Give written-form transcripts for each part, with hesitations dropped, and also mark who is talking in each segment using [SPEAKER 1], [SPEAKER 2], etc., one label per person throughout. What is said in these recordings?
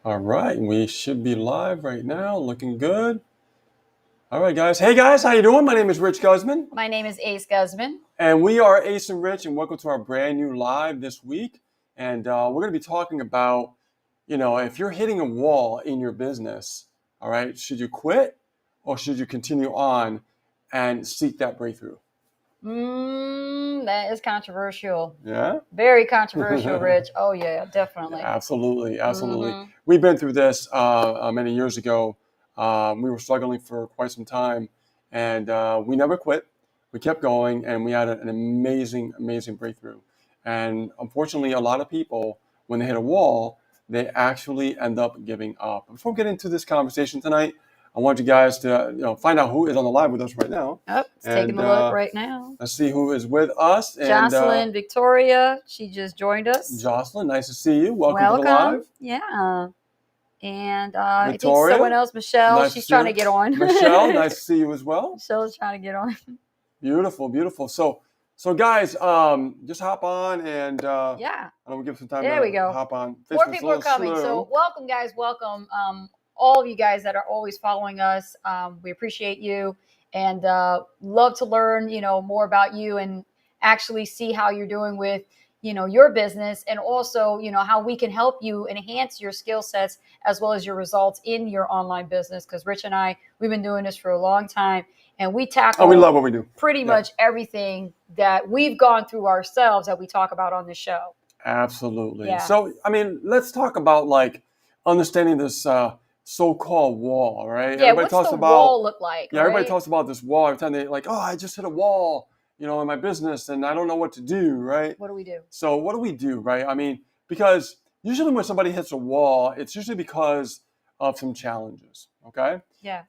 [SPEAKER 1] All right, we should be live right now, looking good. All right, guys. Hey, guys, how you doing? My name is Rich Guzman.
[SPEAKER 2] My name is Ace Guzman.
[SPEAKER 1] And we are Ace and Rich, and welcome to our brand new live this week. And we're going to be talking about, if you're hitting a wall in your business, all right, should you quit or should you continue on and seek that breakthrough?
[SPEAKER 2] That is controversial.
[SPEAKER 1] Yeah?
[SPEAKER 2] Very controversial, Rich. Oh, yeah, definitely.
[SPEAKER 1] Absolutely.
[SPEAKER 2] Mm-hmm.
[SPEAKER 1] We've been through this many years ago. We were struggling for quite some time, and we never quit. We kept going, and we had an amazing breakthrough. And unfortunately, a lot of people, when they hit a wall, they actually end up giving up. Before we get into this conversation tonight, I want you guys to find out who is on the live with us right now.
[SPEAKER 2] Oh, taking a look right now.
[SPEAKER 1] Let's see who is with us.
[SPEAKER 2] Jocelyn Victoria, she just joined us.
[SPEAKER 1] Jocelyn, nice to see you. Welcome to the live.
[SPEAKER 2] Yeah. And
[SPEAKER 1] Victoria,
[SPEAKER 2] I think someone else, Michelle, she's trying to get on.
[SPEAKER 1] Michelle, nice to see you as well.
[SPEAKER 2] Michelle's trying to get on.
[SPEAKER 1] Beautiful. So guys, just hop on and
[SPEAKER 2] yeah.
[SPEAKER 1] I don't give some time.
[SPEAKER 2] There we go.
[SPEAKER 1] Hop on.
[SPEAKER 2] More people are coming. So welcome, guys. Welcome. All of you guys that are always following us. We appreciate you and love to learn, more about you and actually see how you're doing with, your business, and also, how we can help you enhance your skill sets as well as your results in your online business. Because Rich and I, we've been doing this for a long time, and we tackle
[SPEAKER 1] we love what we do.
[SPEAKER 2] Pretty much everything that we've gone through ourselves that we talk about on the show.
[SPEAKER 1] Absolutely.
[SPEAKER 2] Yeah.
[SPEAKER 1] So, let's talk about understanding this so-called wall, right?
[SPEAKER 2] Yeah, everybody talks about wall look like?
[SPEAKER 1] Yeah, right? Everybody talks about this wall every time they I just hit a wall, in my business and I don't know what to do, right?
[SPEAKER 2] What do we do?
[SPEAKER 1] So what do we do, right? Because usually when somebody hits a wall, it's usually because of some challenges, okay?
[SPEAKER 2] Yeah.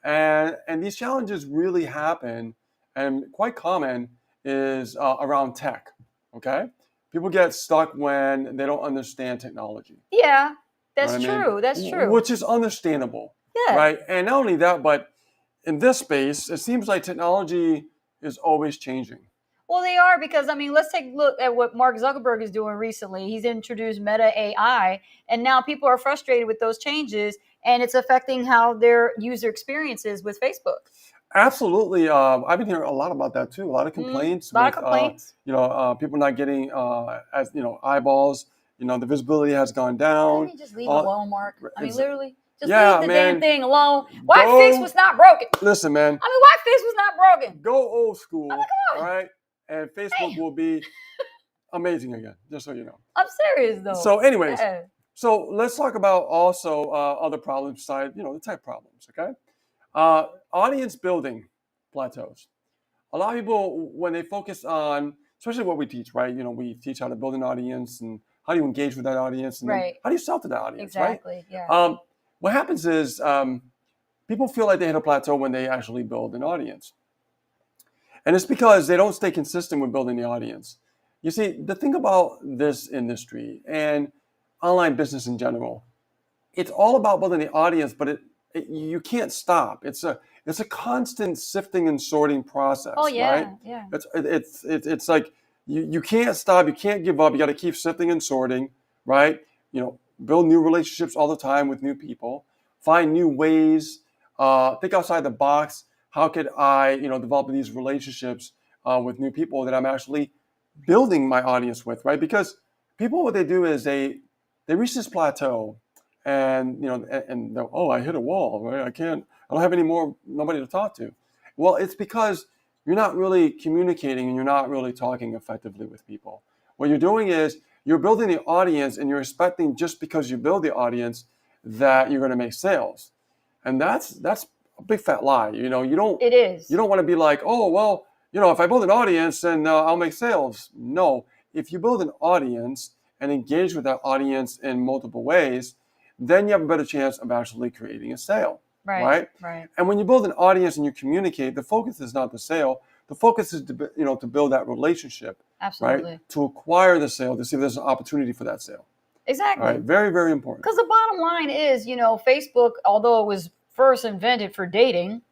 [SPEAKER 1] And these challenges really happen, and quite common is around tech, okay? People get stuck when they don't understand technology.
[SPEAKER 2] Yeah. That's true. That's true.
[SPEAKER 1] Which is understandable.
[SPEAKER 2] Yeah.
[SPEAKER 1] Right. And not only that, but in this space, it seems like technology is always changing.
[SPEAKER 2] Well, they are, because let's take a look at what Mark Zuckerberg is doing recently. He's introduced Meta AI, and now people are frustrated with those changes, and it's affecting how their user experience is with Facebook.
[SPEAKER 1] Absolutely. I've been hearing a lot about that too. A lot of complaints.
[SPEAKER 2] A lot of complaints.
[SPEAKER 1] People not getting eyeballs. The visibility has gone down.
[SPEAKER 2] Let me just leave it alone, Mark. Literally, just
[SPEAKER 1] leave
[SPEAKER 2] the damn thing alone. Why Fix was not broken?
[SPEAKER 1] Listen, man.
[SPEAKER 2] Why Fix was not broken?
[SPEAKER 1] Go old school.
[SPEAKER 2] Come on.
[SPEAKER 1] All right? And Facebook will be amazing again, just so you know.
[SPEAKER 2] I'm serious, though.
[SPEAKER 1] So anyways, so let's talk about also other problems besides, the tech problems, okay? Audience building plateaus. A lot of people, when they focus on, especially what we teach, right? We teach how to build an audience and how do you engage with that audience, and how do you sell to that audience,
[SPEAKER 2] exactly,
[SPEAKER 1] right?
[SPEAKER 2] Yeah.
[SPEAKER 1] What happens is people feel like they hit a plateau when they actually build an audience. And it's because they don't stay consistent with building the audience. You see, the thing about this industry and online business in general, it's all about building the audience, but you can't stop. It's a constant sifting and sorting process.
[SPEAKER 2] Oh yeah,
[SPEAKER 1] right?
[SPEAKER 2] Yeah.
[SPEAKER 1] It's like you can't stop. You can't give up. You got to keep sifting and sorting, right? Build new relationships all the time with new people. Find new ways. Think outside the box. How could I, develop these relationships with new people that I'm actually building my audience with, right? Because people, what they do is they reach this plateau, and I hit a wall, right? I don't have nobody to talk to. Well, it's because you're not really communicating and you're not really talking effectively with people. What you're doing is you're building the audience, and you're expecting just because you build the audience that you're going to make sales, and that's a big fat lie. You don't.
[SPEAKER 2] It is.
[SPEAKER 1] You don't want to be like, oh well, if I build an audience, then I'll make sales. No, if you build an audience and engage with that audience in multiple ways, then you have a better chance of actually creating a sale. Right. And when you build an audience and you communicate, the focus is not the sale. The focus is to build that relationship.
[SPEAKER 2] Absolutely.
[SPEAKER 1] Right? To acquire the sale, to see if there's an opportunity for that sale.
[SPEAKER 2] Exactly.
[SPEAKER 1] All right. Very, very important.
[SPEAKER 2] Because the bottom line is, Facebook, although it was first invented for dating,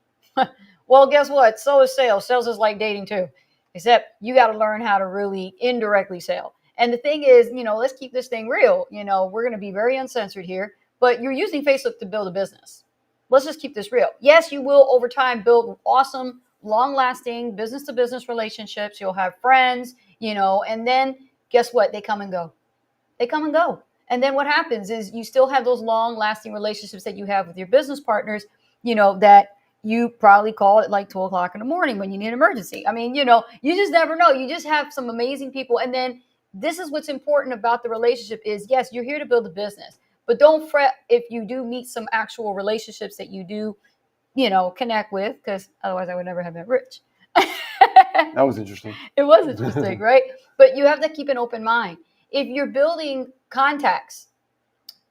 [SPEAKER 2] well, guess what? So is sales. Sales is like dating too, except you got to learn how to really indirectly sell. And the thing is, let's keep this thing real. We're going to be very uncensored here. but you're using Facebook to build a business. Let's just keep this real. Yes, you will over time build awesome, long-lasting business-to-business relationships. You'll have friends, and then guess what? They come and go. They come and go. And then what happens is you still have those long-lasting relationships that you have with your business partners, that you probably call at like 12 o'clock in the morning when you need an emergency. I mean, you just never know. You just have some amazing people. And then this is what's important about the relationship is, yes, you're here to build a business, but don't fret if you do meet some actual relationships that you do, connect with, because otherwise I would never have been rich.
[SPEAKER 1] That was interesting.
[SPEAKER 2] It was interesting, right? But you have to keep an open mind. If you're building contacts,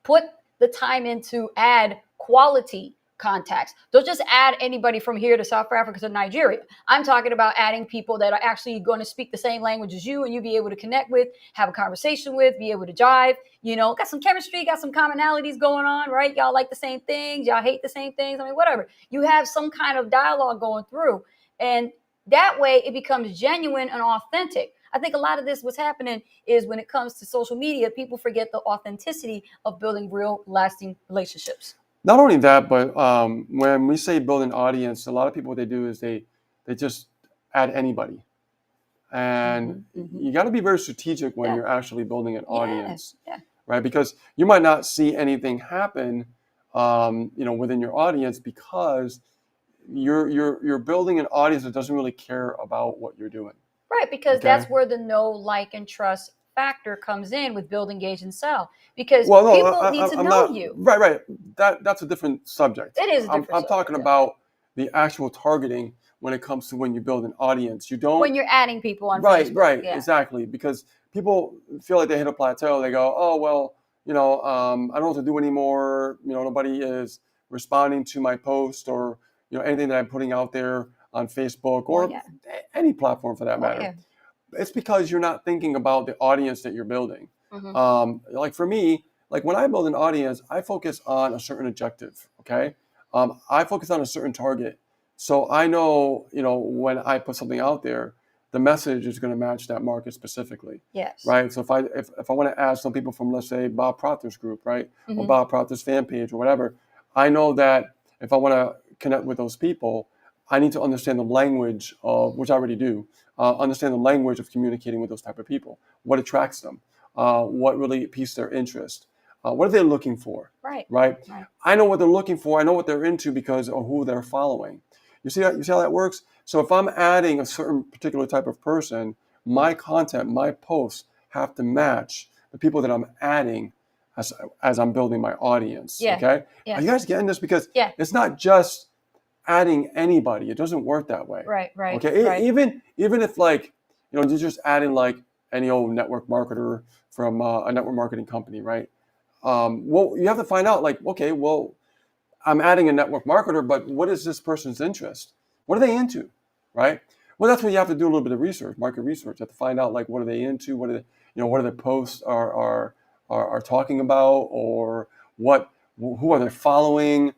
[SPEAKER 2] put the time in to add quality contacts. Don't just add anybody from here to South Africa to Nigeria. I'm talking about adding people that are actually going to speak the same language as you and you be able to connect with, have a conversation with, be able to jive, got some chemistry, got some commonalities going on, right? Y'all like the same things. Y'all hate the same things. I mean, whatever. You have some kind of dialogue going through. And that way it becomes genuine and authentic. I think a lot of this, what's happening is when it comes to social media, people forget the authenticity of building real lasting relationships.
[SPEAKER 1] Not only that, but when we say build an audience, a lot of people, what they do is they just add anybody. And you got to be very strategic when you're actually building an audience, right? Because you might not see anything happen, within your audience because you're building an audience that doesn't really care about what you're doing.
[SPEAKER 2] Right, because that's where the know, like, and trust factor comes in with build, engage, and sell. Because people need to know you.
[SPEAKER 1] Right. That's a different subject.
[SPEAKER 2] It is a different
[SPEAKER 1] subject. I'm talking about the actual targeting when it comes to when you build an audience. You don't...
[SPEAKER 2] When you're adding people on Facebook.
[SPEAKER 1] Right, exactly. Because people feel like they hit a plateau. They go, oh, well, I don't know what to do anymore. Nobody is responding to my post or, anything that I'm putting out there on Facebook or any platform for that matter. It's because you're not thinking about the audience that you're building. Like for me, like when I build an audience, I focus on a certain objective. Okay. I focus on a certain target. So I know, when I put something out there, the message is going to match that market specifically.
[SPEAKER 2] Yes.
[SPEAKER 1] Right. So if I want to add some people from, let's say, Bob Proctor's group, right, or Bob Proctor's fan page or whatever, I know that if I want to connect with those people, I need to understand the language of, which I already do, understand the language of communicating with those type of people. What attracts them? What really piques their interest? What are they looking for? Right. I know what they're looking for. I know what they're into because of who they're following. You see how that works? So if I'm adding a certain particular type of person, my content, my posts have to match the people that I'm adding as I'm building my audience. Okay. Are you guys getting this? Because it's not just adding anybody. It doesn't work that way.
[SPEAKER 2] Right.
[SPEAKER 1] Okay. Even if like, you're just adding like any old network marketer from a network marketing company, right? Well, you have to find out like, okay, well, I'm adding a network marketer, but what is this person's interest? What are they into? Right? Well, that's when you have to do a little bit of research, market research. You have to find out like, what are they into? What are their posts are talking about, or who are they following?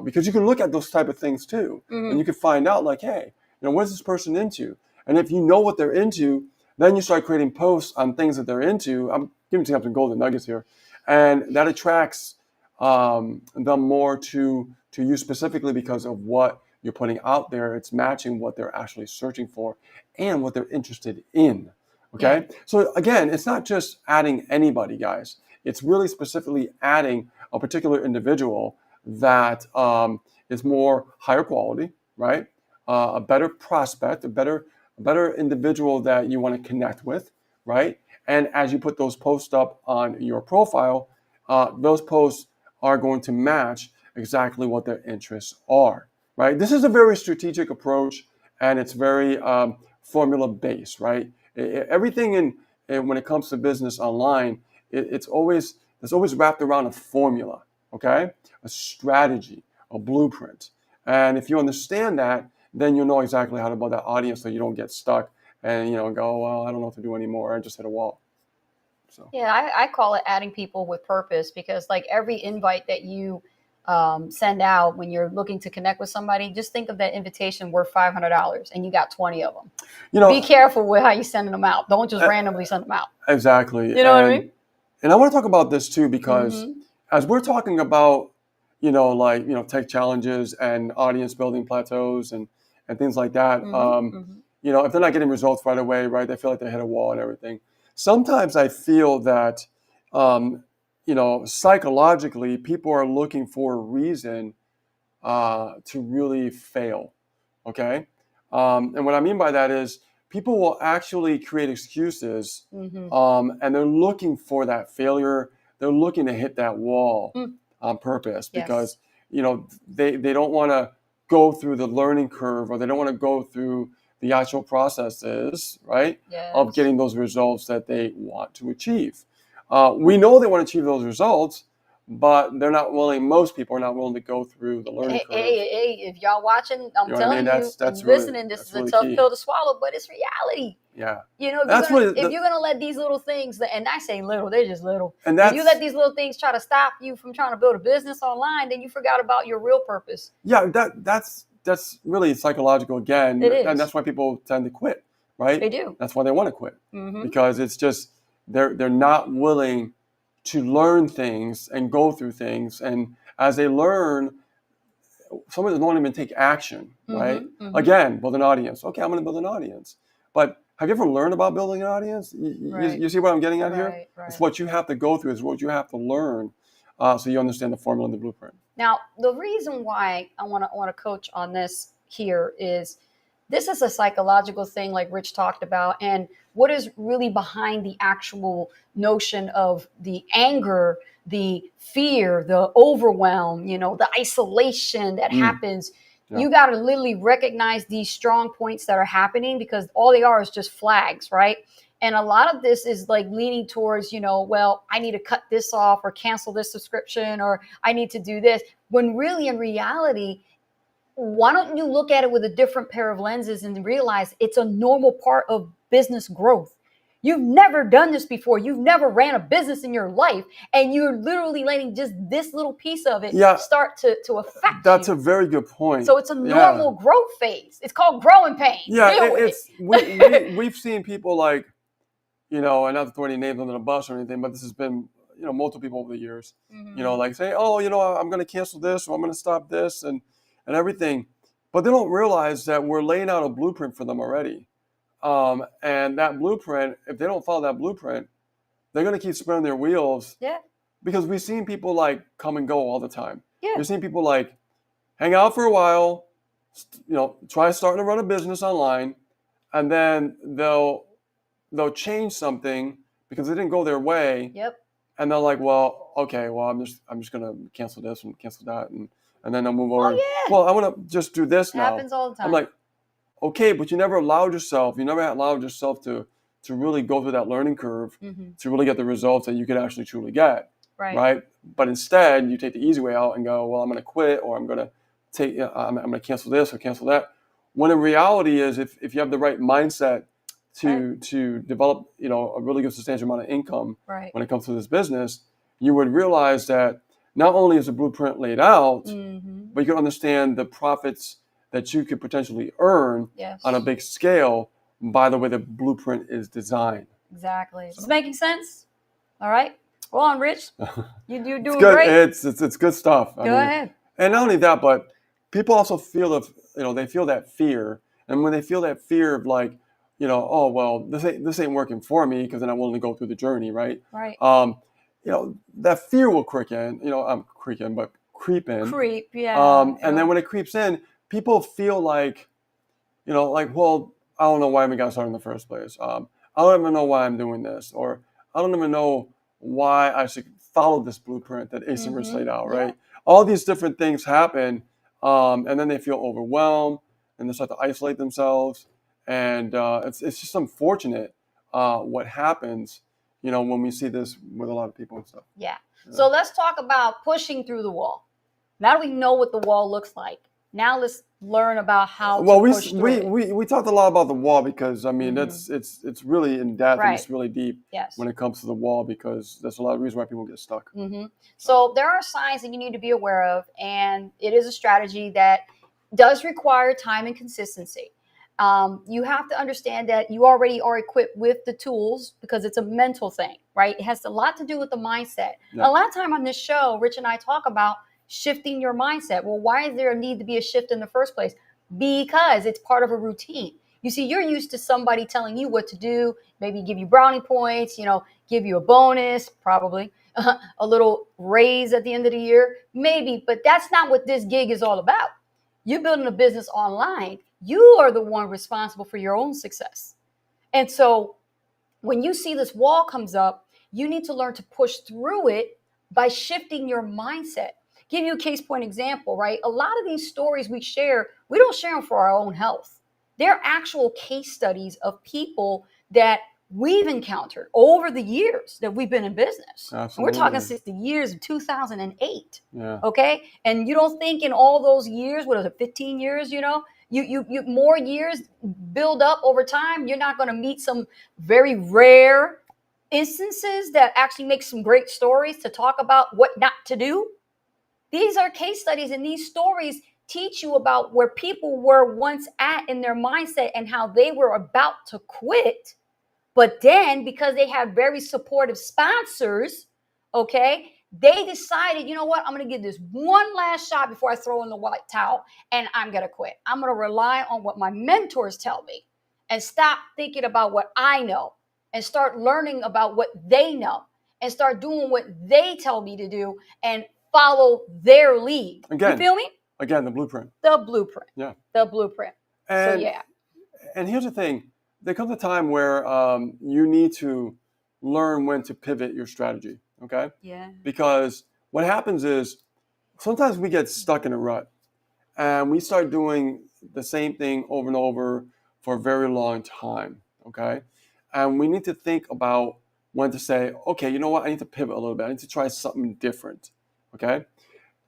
[SPEAKER 1] Because you can look at those type of things too, and you can find out like, hey, what is this person into? And if you know what they're into, then you start creating posts on things that they're into. I'm giving you some golden nuggets here, and that attracts them more to you specifically because of what you're putting out there. It's matching what they're actually searching for and what they're interested in. Okay, so again, it's not just adding anybody, guys. It's really specifically adding a particular individual that is more higher quality, right? A better prospect, a better individual that you want to connect with, right? And as you put those posts up on your profile, those posts are going to match exactly what their interests are, right? This is a very strategic approach, and it's very formula-based, right? Everything when it comes to business online, it's always wrapped around a formula, okay? A strategy, a blueprint. And if you understand that, then you'll know exactly how to build that audience so you don't get stuck and go, well, I don't know what to do anymore. I just hit a wall. So
[SPEAKER 2] I call it adding people with purpose, because like every invite that you send out when you're looking to connect with somebody, just think of that invitation worth $500 and you got 20 of them. Be careful with how you're sending them out. Don't just randomly send them out.
[SPEAKER 1] Exactly.
[SPEAKER 2] You know what I mean?
[SPEAKER 1] And I want to talk about this too, because as we're talking about, like, tech challenges and audience building plateaus and things like that, if they're not getting results right away, right, they feel like they hit a wall and everything. Sometimes I feel that, psychologically, people are looking for a reason to really fail. Okay. And what I mean by that is people will actually create excuses, and they're looking for that failure. They're looking to hit that wall on purpose because, they don't want to go through the learning curve, or they don't want to go through the actual processes, right, of getting those results that they want to achieve. We know they want to achieve those results, but they're not willing. Most people are not willing to go through the learning curve.
[SPEAKER 2] Hey, if y'all watching, I'm telling you,
[SPEAKER 1] that's
[SPEAKER 2] and
[SPEAKER 1] really,
[SPEAKER 2] listening, this is a
[SPEAKER 1] really
[SPEAKER 2] tough
[SPEAKER 1] key.
[SPEAKER 2] pill to swallow, but it's reality.
[SPEAKER 1] Yeah.
[SPEAKER 2] If you're gonna let these little things, and I say little, they're just little.
[SPEAKER 1] And
[SPEAKER 2] if you let these little things try to stop you from trying to build a business online, then you forgot about your real purpose.
[SPEAKER 1] Yeah, that's really psychological again.
[SPEAKER 2] It is.
[SPEAKER 1] And that's why people tend to quit, right?
[SPEAKER 2] They do.
[SPEAKER 1] That's why they want to quit, because it's just they're not willing to learn things and go through things, and as they learn, some of them don't even take action, right? Again, build an audience. Okay, I'm going to build an audience, but have you ever learned about building an audience? You see what I'm getting at here?
[SPEAKER 2] Right.
[SPEAKER 1] It's what you have to go through. It's what you have to learn, so you understand the formula and the blueprint.
[SPEAKER 2] Now, the reason why I want to coach on this here is this is a psychological thing, like Rich talked about, and what is really behind the actual notion of the anger, the fear, the overwhelm, the isolation that happens. Yeah. You got to literally recognize these strong points that are happening, because all they are is just flags, right? And a lot of this is like leaning towards, well, I need to cut this off or cancel this subscription, or I need to do this. When really, in reality, why don't you look at it with a different pair of lenses and realize it's a normal part of business growth? You've never done this before. You've never ran a business in your life, and you're literally letting just this little piece of it start to affect you.
[SPEAKER 1] That's a very good point.
[SPEAKER 2] So it's a normal growth phase. It's called growing pains.
[SPEAKER 1] Yeah, we've seen people like, and not to throw any names under the bus or anything, but this has been, multiple people over the years, like say, oh, I'm going to cancel this, or I'm going to stop this and everything. But they don't realize that we're laying out a blueprint for them already. And that blueprint, if they don't follow that blueprint, they're going to keep spinning their wheels.
[SPEAKER 2] Yeah.
[SPEAKER 1] Because we've seen people like come and go all the time.
[SPEAKER 2] Yeah.
[SPEAKER 1] We've seen people like hang out for a while, try starting to run a business online, and then they'll change something because it didn't go their way.
[SPEAKER 2] Yep.
[SPEAKER 1] And they're like, well, okay, well, I'm just going to cancel this and cancel that. And then they'll move over.
[SPEAKER 2] Oh, yeah.
[SPEAKER 1] Well, I want to just do this now.
[SPEAKER 2] It happens all the time.
[SPEAKER 1] I'm like, okay, but you never allowed yourself to really go through that learning curve to really get the results that you could actually truly get. Right. But instead, you take the easy way out and go, well, I'm going to quit, or I'm going to cancel this or cancel that. When in reality is, if you have the right mindset to develop, a really good substantial amount of income when it comes to this business, you would realize that not only is the blueprint laid out, but you can understand the profits that you could potentially earn on a big scale by the way the blueprint is designed.
[SPEAKER 2] Exactly. Is this making sense? All right. Well, on Rich, you doing
[SPEAKER 1] good.
[SPEAKER 2] Great.
[SPEAKER 1] It's good stuff.
[SPEAKER 2] Go ahead.
[SPEAKER 1] And not only that, but people also feel they feel that fear, and when they feel that fear of like, oh well, this ain't working for me because then I'm willing to go through the journey, right?
[SPEAKER 2] Right.
[SPEAKER 1] That fear will creep in. Creep in.
[SPEAKER 2] Creep, yeah.
[SPEAKER 1] And then when it creeps in, people feel like, well, I don't know why we got started in the first place. I don't even know why I'm doing this, or I don't even know why I should follow this blueprint that Asymmetric laid out, right? Yeah. All these different things happen, and then they feel overwhelmed, and they start to isolate themselves, and it's just unfortunate what happens, when we see this with a lot of people and stuff.
[SPEAKER 2] Yeah. So let's talk about pushing through the wall. Now that we know what the wall looks like, now let's learn about how to push through it.
[SPEAKER 1] We talked a lot about the wall because it's really in depth and it's really deep when it comes to the wall, because there's a lot of reasons why people get stuck.
[SPEAKER 2] So there are signs that you need to be aware of, and it is a strategy that does require time and consistency. You have to understand that you already are equipped with the tools because it's a mental thing, right? It has a lot to do with the mindset.
[SPEAKER 1] Yeah.
[SPEAKER 2] A lot of time on this show, Rich and I talk about shifting your mindset. Well, why is there a need to be a shift in the first place? Because it's part of a routine. You see, you're used to somebody telling you what to do, maybe give you brownie points, give you a bonus, probably a little raise at the end of the year, maybe, but that's not what this gig is all about. You're building a business online. You are the one responsible for your own success. And so when you see this wall comes up, you need to learn to push through it by shifting your mindset. Give you a case point example, right? A lot of these stories we don't share them for our own health. They're actual case studies of people that we've encountered over the years that we've been in business.
[SPEAKER 1] Absolutely.
[SPEAKER 2] We're talking since the years of 2008.
[SPEAKER 1] Yeah.
[SPEAKER 2] Okay. And you don't think in all those years, what is it, 15 years, you more years build up over time, you're not going to meet some very rare instances that actually make some great stories to talk about what not to do. These are case studies, and these stories teach you about where people were once at in their mindset and how they were about to quit. But then because they had very supportive sponsors, okay, they decided, you know what, I'm going to give this one last shot before I throw in the white towel, and I'm going to quit. I'm going to rely on what my mentors tell me and stop thinking about what I know and start learning about what they know and start doing what they tell me to do and follow their lead.
[SPEAKER 1] Again,
[SPEAKER 2] you feel me?
[SPEAKER 1] Again, the blueprint.
[SPEAKER 2] The blueprint.
[SPEAKER 1] Yeah.
[SPEAKER 2] The blueprint.
[SPEAKER 1] And,
[SPEAKER 2] so, yeah.
[SPEAKER 1] And here's the thing. There comes a time where you need to learn when to pivot your strategy, okay?
[SPEAKER 2] Yeah.
[SPEAKER 1] Because what happens is sometimes we get stuck in a rut and we start doing the same thing over and over for a very long time, okay? And we need to think about when to say, okay, you know what? I need to pivot a little bit. I need to try something different, okay?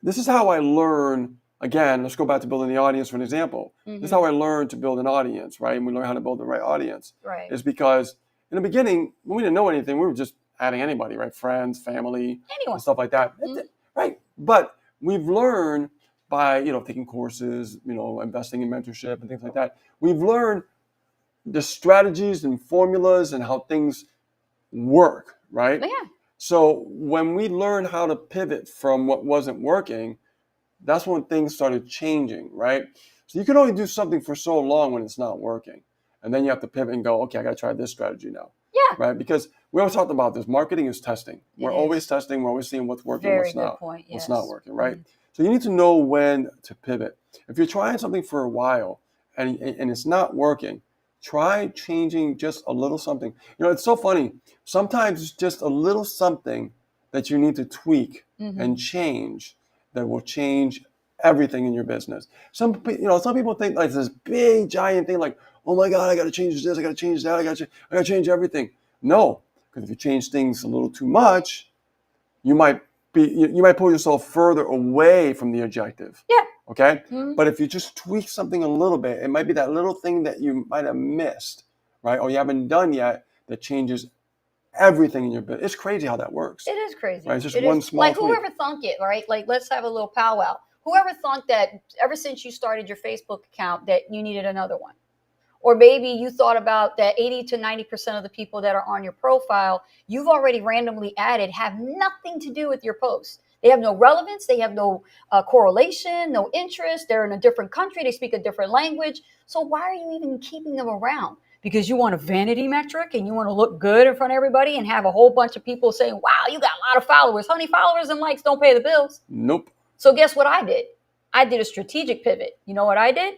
[SPEAKER 1] This is how I learn. Again, let's go back to building the audience for an example.
[SPEAKER 2] Mm-hmm.
[SPEAKER 1] This is how I learned to build an audience, right? And we learn how to build the right audience.
[SPEAKER 2] Right.
[SPEAKER 1] Is because in the beginning, when we didn't know anything, we were just adding anybody, right? Friends, family,
[SPEAKER 2] anyone,
[SPEAKER 1] and stuff like that, right? But we've learned by, taking courses, investing in mentorship and things like that. We've learned the strategies and formulas and how things work, right?
[SPEAKER 2] Yeah.
[SPEAKER 1] So when we learn how to pivot from what wasn't working, that's when things started changing, right? So you can only do something for so long when it's not working. And then you have to pivot and go, okay, I got to try this strategy now.
[SPEAKER 2] Yeah.
[SPEAKER 1] Right? Because we always talked about this. Marketing is testing. We're always testing. We're always seeing what's working, what's not.
[SPEAKER 2] Point, yes.
[SPEAKER 1] What's not working, right? Mm-hmm. So you need to know when to pivot. If you're trying something for a while and it's not working, try changing just a little something. It's so funny. Sometimes it's just a little something that you need to tweak and change that will change everything in your business. Some people think like this big giant thing, like, oh my God, I got to change this, I got to change that, I got to change everything. No, because if you change things a little too much, you might pull yourself further away from the objective.
[SPEAKER 2] Yeah.
[SPEAKER 1] Okay. Mm-hmm. But if you just tweak something a little bit, it might be that little thing that you might have missed, right? Or you haven't done yet that changes everything in your business. It's crazy how that works.
[SPEAKER 2] It is crazy.
[SPEAKER 1] Right? It's just one small
[SPEAKER 2] like whoever thunk it, right? Like, let's have a little powwow. Whoever thunk that ever since you started your Facebook account that you needed another one. Or maybe you thought about that 80 to 90% of the people that are on your profile, you've already randomly added, have nothing to do with your post. They have no relevance. They have no correlation, no interest. They're in a different country. They speak a different language. So why are you even keeping them around? Because you want a vanity metric and you want to look good in front of everybody and have a whole bunch of people saying, wow, you got a lot of followers. Honey, followers and likes don't pay the bills.
[SPEAKER 1] Nope.
[SPEAKER 2] So guess what I did? I did a strategic pivot. You know what I did?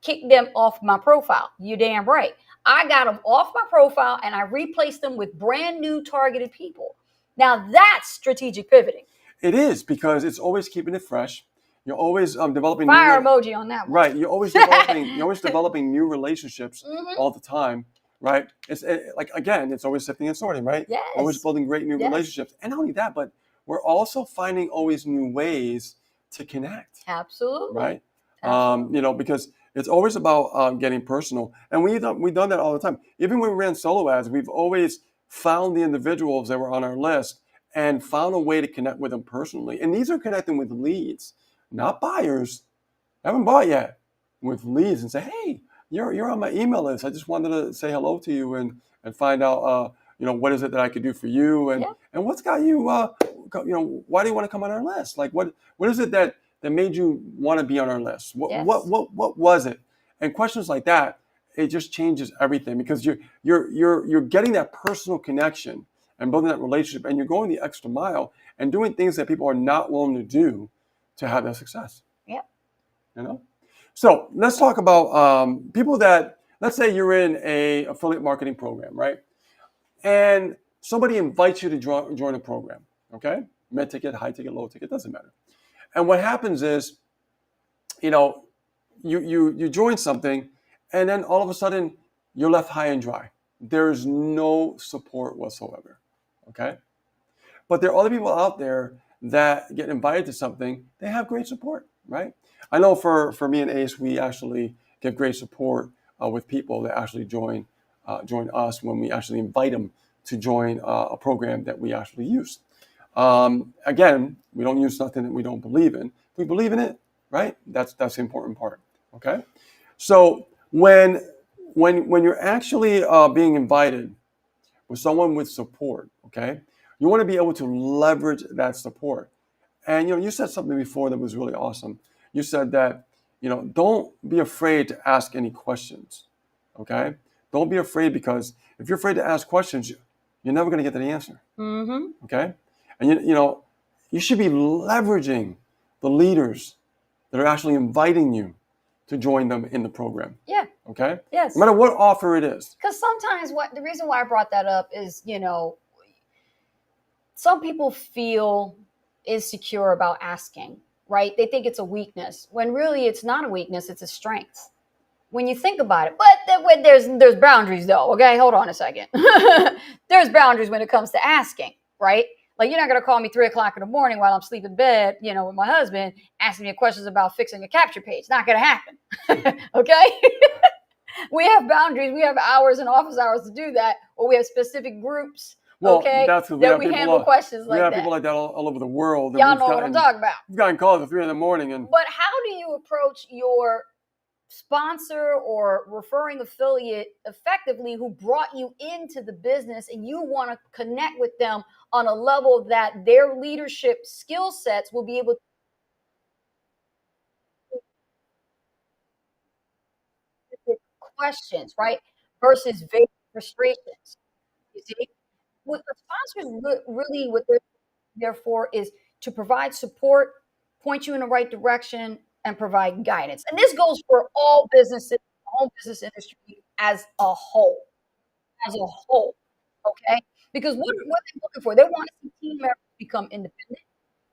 [SPEAKER 2] Kick them off my profile. You damn right. I got them off my profile and I replaced them with brand new targeted people. Now that's strategic pivoting.
[SPEAKER 1] It is, because it's always keeping it fresh. You're always developing
[SPEAKER 2] fire emoji on that one.
[SPEAKER 1] Right. You're always developing new relationships all the time. Right. It's it's always sifting and sorting. Right.
[SPEAKER 2] Yes.
[SPEAKER 1] Always building great new relationships, and not only that, but we're also finding always new ways to connect.
[SPEAKER 2] Absolutely.
[SPEAKER 1] Right. Absolutely. Because it's always about getting personal, and we've done that all the time. Even when we ran solo ads, we've always found the individuals that were on our list and found a way to connect with them personally. And these are connecting with leads, not buyers. I haven't bought yet, with leads, and say, hey, you're on my email list. I just wanted to say hello to you and find out, what is it that I could do for you, and what's got you, why do you want to come on our list? Like, what is it that made you want to be on our list? What was it? And questions like that, it just changes everything, because you're getting that personal connection and building that relationship, and you're going the extra mile and doing things that people are not willing to do to have that success.
[SPEAKER 2] Yeah.
[SPEAKER 1] So let's talk about people that, let's say you're in a affiliate marketing program, right? And somebody invites you to join a program, okay? Mid ticket, high ticket, low ticket, doesn't matter. And what happens is, you join something, and then all of a sudden you're left high and dry. There's no support whatsoever, okay? But there are other people out there that get invited to something, they have great support, right? I know for me and Ace, we actually give great support with people that actually join us when we actually invite them to join a program that we actually use. Again, we don't use nothing that we don't believe in. We believe in it, right? That's the important part. Okay. So when you're actually being invited with someone with support, okay, you want to be able to leverage that support. And you said something before that was really awesome. You said that don't be afraid to ask any questions. Okay, don't be afraid, because if you're afraid to ask questions, you're never going to get to the answer.
[SPEAKER 2] Mm-hmm.
[SPEAKER 1] Okay, and you should be leveraging the leaders that are actually inviting you to join them in the program.
[SPEAKER 2] Yeah.
[SPEAKER 1] Okay.
[SPEAKER 2] Yes.
[SPEAKER 1] No matter what offer it is.
[SPEAKER 2] Because sometimes the reason why I brought that up is, some people feel insecure about asking, right? They think it's a weakness, when really it's not a weakness, it's a strength when you think about it. But there's boundaries though. Okay, hold on a second. There's boundaries when it comes to asking, right? Like, you're not going to call me 3:00 in the morning while I'm asleep in bed, with my husband, asking me questions about fixing a capture page. Not going to happen. Okay. We have boundaries. We have hours and office hours to do that, or we have specific groups. Okay, that we handle questions like that.
[SPEAKER 1] We have people like that all over the world.
[SPEAKER 2] Y'all know what I'm talking about.
[SPEAKER 1] We've gotten calls at 3 a.m.
[SPEAKER 2] But how do you approach your sponsor or referring affiliate effectively who brought you into the business, and you want to connect with them on a level that their leadership skill sets will be able to questions, right? Versus vague frustrations. You see? What the sponsors really, what they're there for is to provide support, point you in the right direction, and provide guidance. And this goes for all businesses, the whole business industry as a whole. Okay? Because what they're looking for, they want to see team members become independent.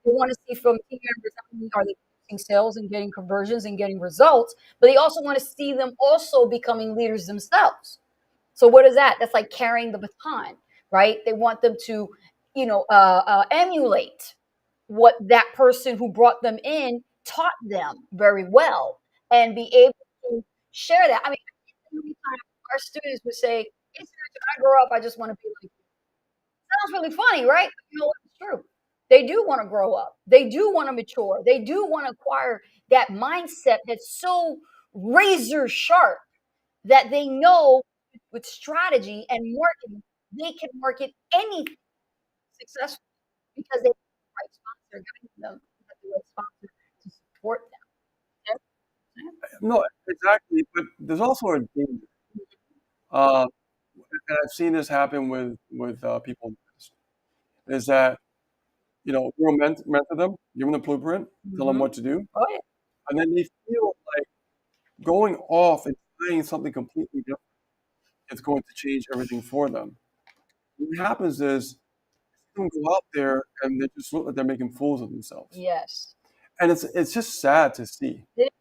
[SPEAKER 2] They want to see from team members not only are they producing sales and getting conversions and getting results, but they also want to see them also becoming leaders themselves. So what is that? That's like carrying the baton, right? They want them to, emulate what that person who brought them in taught them very well, and be able to share that. I mean, our students would say, "When I grow up, I just want to be like you." Sounds really funny, right? But you know what? It's true. They do want to grow up. They do want to mature. They do want to acquire that mindset that's so razor sharp that they know with strategy and marketing, they can market anything successfully, because they have the right sponsor guiding them, they have the right sponsor to support them.
[SPEAKER 1] No, exactly. But there's also a danger. Uh, and I've seen this happen with people. Is that you'll mentor them, give them the blueprint, tell them what to do,
[SPEAKER 2] Oh, yeah.
[SPEAKER 1] and then they feel like going off and trying something completely different is going to change everything for them. What happens is they go out there and they just look like they're making fools of themselves,
[SPEAKER 2] Yes.
[SPEAKER 1] and it's just sad to see.
[SPEAKER 2] It-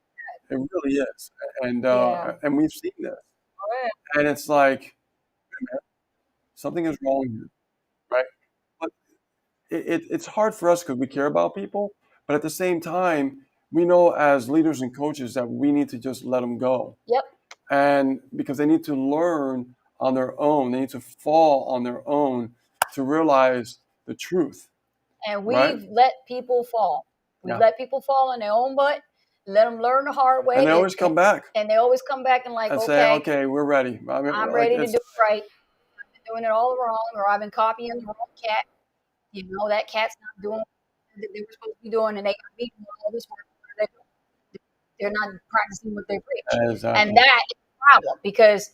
[SPEAKER 1] It really is, and
[SPEAKER 2] Yeah.
[SPEAKER 1] and we've seen this,
[SPEAKER 2] Oh, yeah.
[SPEAKER 1] and it's like, man, something is wrong here, right? But it's hard for us because we care about people, but at the same time, we know as leaders and coaches that we need to just let them go,
[SPEAKER 2] Yep.
[SPEAKER 1] and because they need to learn on their own, they need to fall on their own to realize the truth,
[SPEAKER 2] And
[SPEAKER 1] right?
[SPEAKER 2] we've let people fall. We
[SPEAKER 1] Yeah.
[SPEAKER 2] let people fall on their own butt, let them learn the hard way.
[SPEAKER 1] And they always come back.
[SPEAKER 2] And they always come back and like,
[SPEAKER 1] and
[SPEAKER 2] okay,
[SPEAKER 1] say, okay, we're ready.
[SPEAKER 2] I'm ready to do it right. I've been doing it all wrong, or I've been copying the wrong cat. That cat's not doing what they were supposed to be doing, and they got me doing all this work. They're not practicing what they preach.
[SPEAKER 1] Exactly.
[SPEAKER 2] And that is a problem, because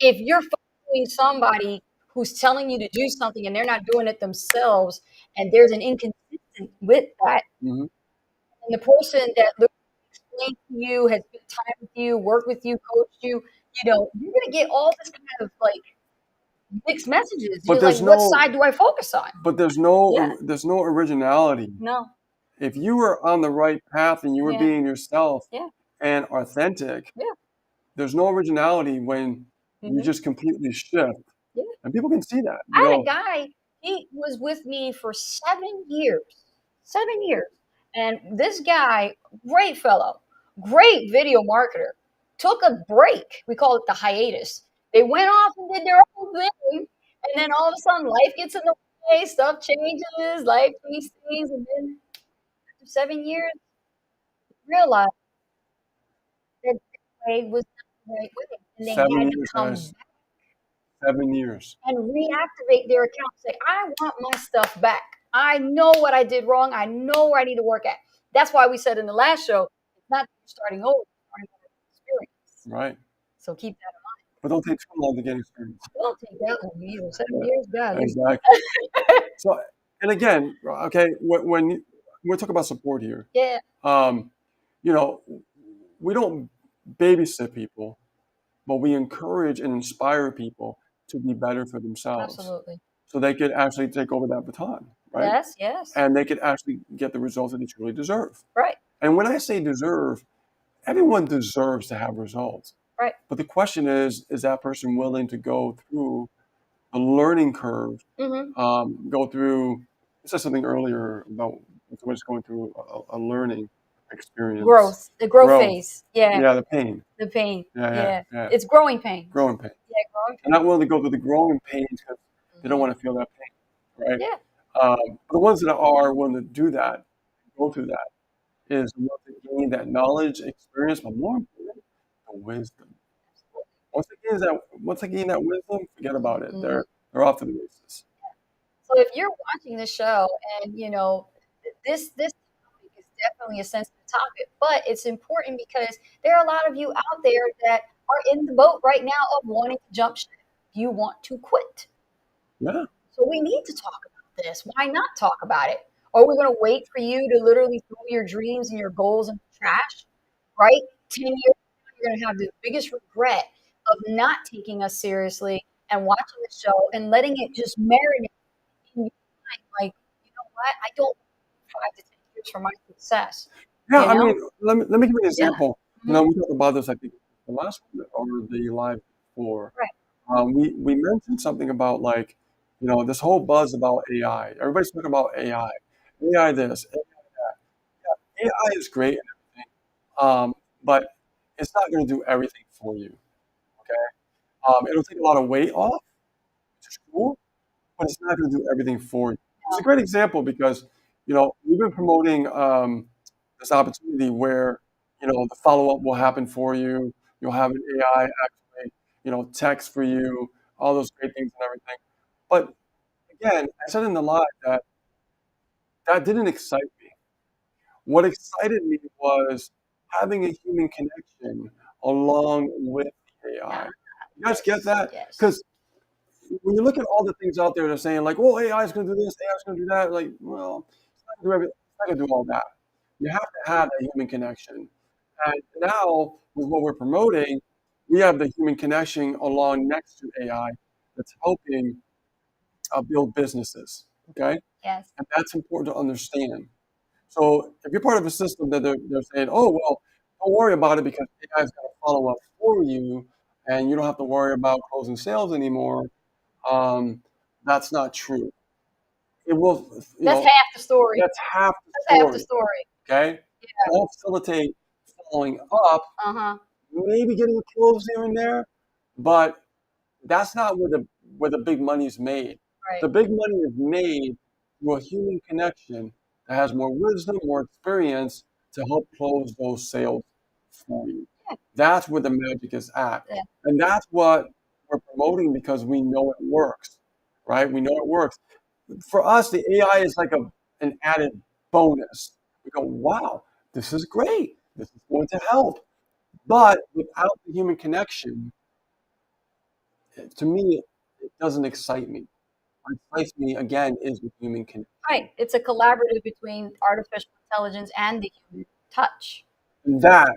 [SPEAKER 2] if you're following somebody who's telling you to do something and they're not doing it themselves, and there's an inconsistency with that, and the person that explained to you, has spent time with you, worked with you, coached you, you're going to get all this kind of like mixed messages. But you're like, what side do I focus on?
[SPEAKER 1] But there's no originality.
[SPEAKER 2] No.
[SPEAKER 1] If you were on the right path and you were being yourself and authentic, there's no originality when you just completely shift. And people can see that.
[SPEAKER 2] I had a guy, he was with me for 7 years. 7 years. And this guy, great fellow, great video marketer, took a break. We call it the hiatus. They went off and did their own thing. And then all of a sudden life gets in the way, stuff changes, life changes things. And then after 7 years, realized that the way was not the right way. And they had to come back.
[SPEAKER 1] 7 years.
[SPEAKER 2] And reactivate their account and say, I want my stuff back. I know what I did wrong. I know where I need to work at. That's why we said in the last show, it's not starting over, it's starting over experience.
[SPEAKER 1] Right.
[SPEAKER 2] So keep that in mind.
[SPEAKER 1] But don't take too long to get experience.
[SPEAKER 2] Don't take that long either. 7 years, God.
[SPEAKER 1] Exactly. So, and again, okay, when we talk about support here, we don't babysit people, but we encourage and inspire people to be better for themselves.
[SPEAKER 2] Absolutely.
[SPEAKER 1] So they could actually take over that baton, right?
[SPEAKER 2] Yes, yes.
[SPEAKER 1] And they could actually get the results that they truly deserve.
[SPEAKER 2] Right.
[SPEAKER 1] And when I say deserve, everyone deserves to have results.
[SPEAKER 2] Right.
[SPEAKER 1] But the question is that person willing to go through a learning curve, go through, you said something earlier about someone's going through a learning experience.
[SPEAKER 2] The growth phase. Yeah.
[SPEAKER 1] Yeah, the pain.
[SPEAKER 2] The pain.
[SPEAKER 1] Yeah.
[SPEAKER 2] It's growing pain.
[SPEAKER 1] Growing pain.
[SPEAKER 2] Yeah, growing pain.
[SPEAKER 1] They're not willing to go through the growing pains because they don't want to feel that pain, right?
[SPEAKER 2] Yeah.
[SPEAKER 1] But the ones that are willing to do that, go through that, is the ones that gain that knowledge, experience, but more important, the wisdom. Once they gain that wisdom, forget about it. They're off to the races.
[SPEAKER 2] So if you're watching the show and this topic is definitely a sensitive topic, but it's important because there are a lot of you out there that are in the boat right now of wanting to jump ship. You want to quit.
[SPEAKER 1] Yeah.
[SPEAKER 2] So we need to talk about this. Why not talk about it? Are we going to wait for you to literally throw your dreams and your goals in the trash? Right? 10 years ago, you're going to have the biggest regret of not taking us seriously and watching the show and letting it just marinate in your mind. Like, you know what? I don't want 5 to 10 years for my success.
[SPEAKER 1] Yeah, I mean, let me give you an example.
[SPEAKER 2] Yeah.
[SPEAKER 1] We talked about this, I think, the last one or the live before.
[SPEAKER 2] Right.
[SPEAKER 1] We mentioned something about this whole buzz about AI. Everybody's talking about AI. AI this, AI that. Yeah, AI is great and everything, but it's not going to do everything for you. Okay, it'll take a lot of weight off, which is cool, but it's not going to do everything for you. It's a great example because we've been promoting this opportunity where the follow up will happen for you. You'll have an AI actually text for you, all those great things and everything. But again, I said in the live that didn't excite me. What excited me was having a human connection along with the AI. You guys get that? Because when you look at all the things out there that are saying like, "Oh, AI is going to do this, AI is going to do that," like, well, it's not going to do all that. You have to have a human connection. And now with what we're promoting, we have the human connection along next to AI that's helping build businesses. Okay.
[SPEAKER 2] Yes.
[SPEAKER 1] And that's important to understand. So if you're part of a system that they're saying, "Oh, well, don't worry about it because AI is going to follow up for you, and you don't have to worry about closing sales anymore," that's not true. It will.
[SPEAKER 2] That's half the story.
[SPEAKER 1] That's half the story. Okay. Yeah. It'll facilitate following up. Maybe getting a close here and there, but that's not where the big money is made.
[SPEAKER 2] Right.
[SPEAKER 1] The big money is made through a human connection that has more wisdom, more experience to help close those sales for you. That's where the magic is at. And that's what we're promoting because we know it works, right? We know it works. For us, the AI is like an added bonus. We go, wow, this is great. This is going to help. But without the human connection, to me, it doesn't excite me. What excites me, again, is the human connection.
[SPEAKER 2] Right. It's a collaborative between artificial intelligence and the human touch.
[SPEAKER 1] And that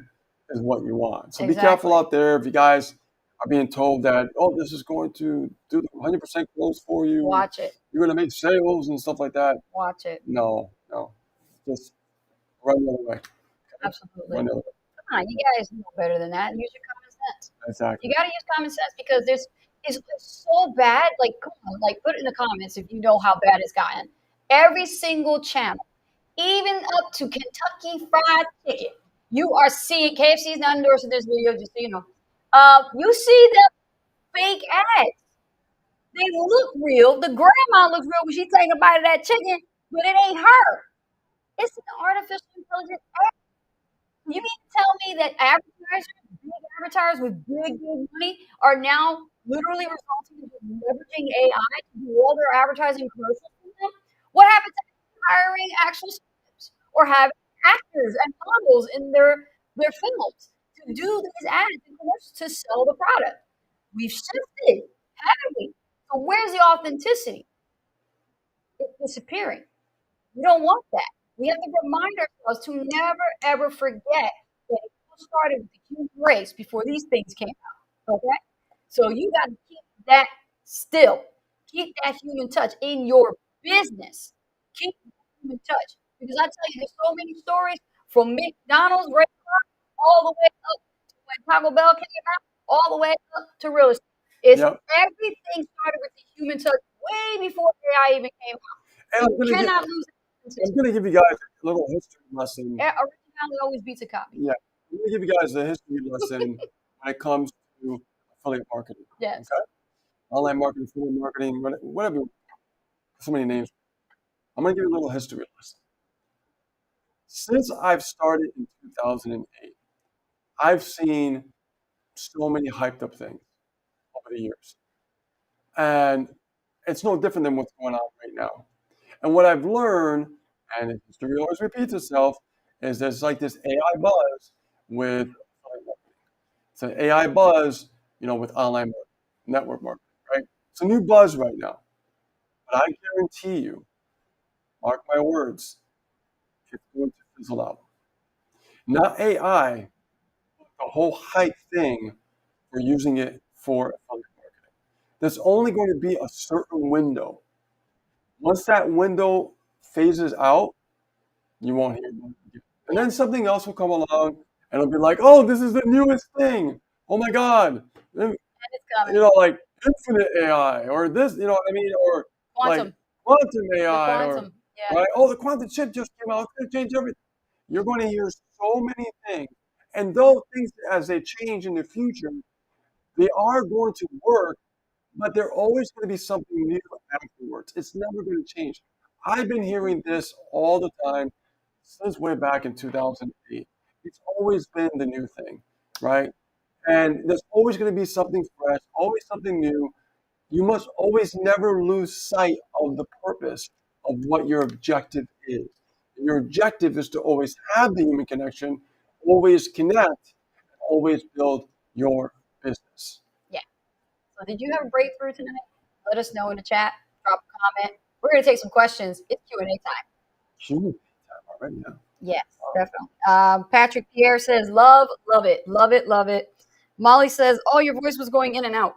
[SPEAKER 1] is what you want. So be careful out there if you guys are being told that, oh, this is going to do the 100% close for you.
[SPEAKER 2] Watch it.
[SPEAKER 1] You're going to make sales and stuff like that.
[SPEAKER 2] Watch it.
[SPEAKER 1] No. Just run the other way.
[SPEAKER 2] Absolutely.
[SPEAKER 1] Run the other way.
[SPEAKER 2] Come on, you guys know better than that. Use your common sense.
[SPEAKER 1] Exactly.
[SPEAKER 2] You got to use common sense because it's so bad. Like, come on, like put it in the comments if you know how bad it's gotten. Every single channel, even up to Kentucky Fried Chicken, you are seeing KFC is not endorsing this video, just so you know. You see them fake ads. They look real. The grandma looks real when she's taking a bite of that chicken, but it ain't her. It's an artificial intelligence ad. You mean to tell me that big advertisers with big money are now literally resulting in leveraging AI to do all their advertising commercials for them? What happens to hiring actual scripts or having actors and models in their films to do these ads and commercials to sell the product? We've shifted, haven't we? So where's the authenticity? It's disappearing. We don't want that. We have to remind ourselves to never, ever forget that it all started with the human race before these things came out. Okay? So you got to keep that still. Keep that human touch in your business. Keep the human touch. Because I tell you, there's so many stories from McDonald's all the way up to when Taco Bell came out, all the way up to real estate. Everything started with the human touch way before AI even came out. So you cannot lose it.
[SPEAKER 1] I'm going to give you guys a little history lesson.
[SPEAKER 2] Originality always beats a copy.
[SPEAKER 1] Yeah. I'm going to give you guys a history lesson when it comes to affiliate marketing.
[SPEAKER 2] Yes.
[SPEAKER 1] Okay? Online marketing, affiliate marketing, whatever. So many names. I'm going to give you a little history lesson. Since I've started in 2008, I've seen so many hyped up things over the years. And it's no different than what's going on right now. And what I've learned, and history always repeats itself, is there's like this AI buzz with affiliate marketing. It's an AI buzz, with online network marketing, right? It's a new buzz right now. But I guarantee you, mark my words, it's going to fizzle out. Not AI, but the whole hype thing for using it for affiliate marketing. There's only going to be a certain window. Once that window phases out, you won't hear about it again. And then something else will come along and it'll be like, oh, this is the newest thing. Oh my God. Like infinite AI or this, what I mean? Or
[SPEAKER 2] quantum.
[SPEAKER 1] Like quantum AI.
[SPEAKER 2] Quantum.
[SPEAKER 1] Right? Oh, the quantum chip just came out. It's going to change everything. You're going to hear so many things. And those things, as they change in the future, they are going to work, but they're always going to be something new afterwards. It's never going to change. I've been hearing this all the time since way back in 2008. It's always been the new thing, right? And there's always going to be something fresh, always something new. You must always never lose sight of the purpose of what your objective is. Your objective is to always have the human connection, always connect, always build your business.
[SPEAKER 2] Yeah. So did you have a breakthrough tonight? Let us know in the chat. Drop a comment. We're going to take some questions. It's Q&A time.
[SPEAKER 1] Q&A time already now.
[SPEAKER 2] Yes, definitely. Patrick Pierre says, love it, love it, love it. Molly says, oh, your voice was going in and out.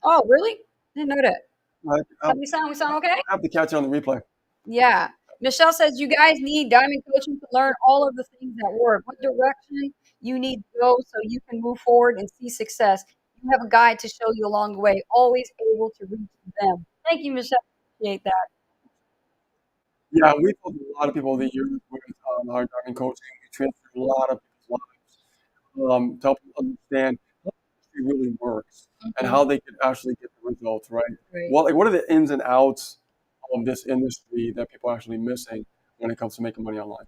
[SPEAKER 2] Oh, really? Didn't know that. We sound okay?
[SPEAKER 1] I have to catch it on the replay.
[SPEAKER 2] Yeah. Michelle says, you guys need diamond coaching to learn all of the things that work. What direction you need to go so you can move forward and see success. You have a guide to show you along the way. Always able to reach them. Thank you, Michelle. Appreciate that.
[SPEAKER 1] Yeah, we've helped a lot of people over the years with our diamond coaching. We transferred a lot of people's lives to help them understand how it really works and how they can actually get the results, right? What are the ins and outs of this industry that people are actually missing when it comes to making money online?